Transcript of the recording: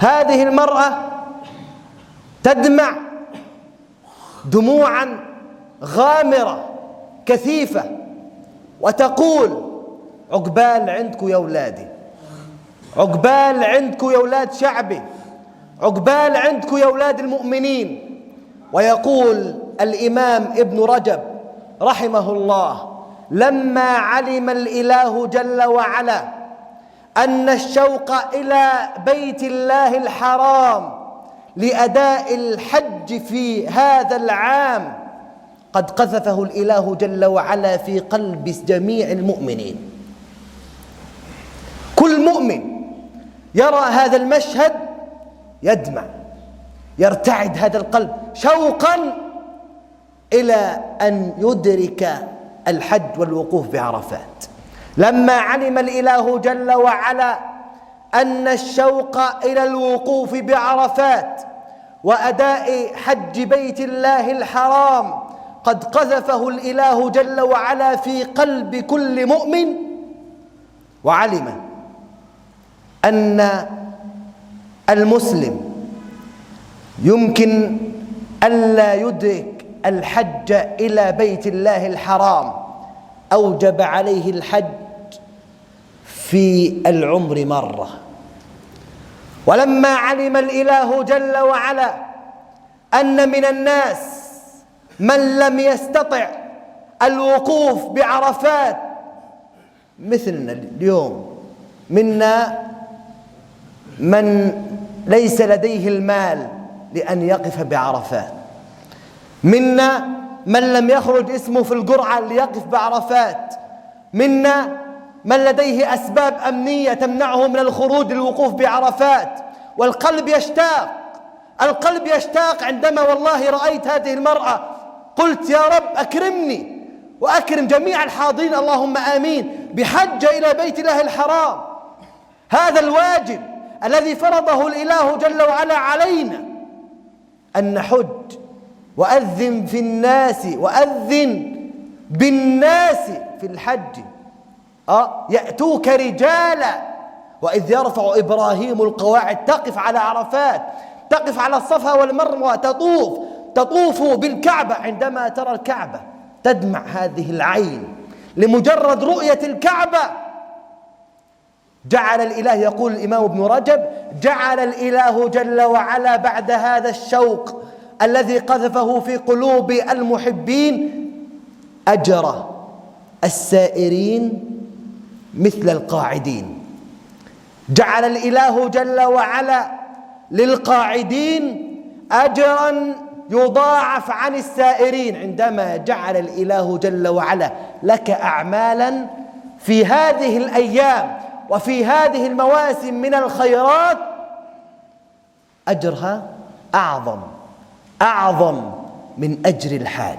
هذه المرأة تدمع دموعا غامرة كثيفة وتقول: عقبال عندكم يا أولادي، عقبال عندكم يا أولاد شعبي، عقبال عندكم يا أولاد المؤمنين. ويقول الإمام ابن رجب رحمه الله: لما علم الإله جل وعلا أن الشوق إلى بيت الله الحرام لأداء الحج في هذا العام قد قذفه الإله جل وعلا في قلب جميع المؤمنين. كل مؤمن يرى هذا المشهد يدمع، يرتعد هذا القلب شوقا إلى أن يدرك الحج والوقوف بعرفات. لما علم الإله جل وعلا أن الشوق إلى الوقوف بعرفات وأداء حج بيت الله الحرام قد قذفه الإله جل وعلا في قلب كل مؤمن، وعلم أن المسلم يمكن ألا يدرك الحج إلى بيت الله الحرام، أوجب عليه الحج في العمر مرة. ولما علم الإله جل وعلا أن من الناس من لم يستطع الوقوف بعرفات، مثلنا اليوم منا من ليس لديه المال لأن يقف بعرفات، منا من لم يخرج اسمه في القرعة ليقف بعرفات، منا من لديه أسباب أمنية تمنعه من الخروج للوقوف بعرفات. والقلب يشتاق، القلب يشتاق. عندما والله رأيت هذه المرأة قلت: يا رب أكرمني وأكرم جميع الحاضرين، اللهم آمين، بحج إلى بيت الله الحرام. هذا الواجب الذي فرضه الإله جل وعلا علينا، أن نحج. وأذن في الناس، وأذن بالناس في الحج يأتوك رجالا. وإذ يرفع إبراهيم القواعد، تقف على عرفات، تقف على الصفا والمروة، تطوف بالكعبة. عندما ترى الكعبة تدمع هذه العين لمجرد رؤية الكعبة. جعل الإله، يقول الإمام ابن رجب: جعل الإله جل وعلا بعد هذا الشوق الذي قذفه في قلوب المحبين أجر السائرين مثل القاعدين. جعل الإله جل وعلا للقاعدين أجرا يضاعف عن السائرين. عندما جعل الإله جل وعلا لك أعمالا في هذه الأيام وفي هذه المواسم من الخيرات، أجرها أعظم من أجر الحاج.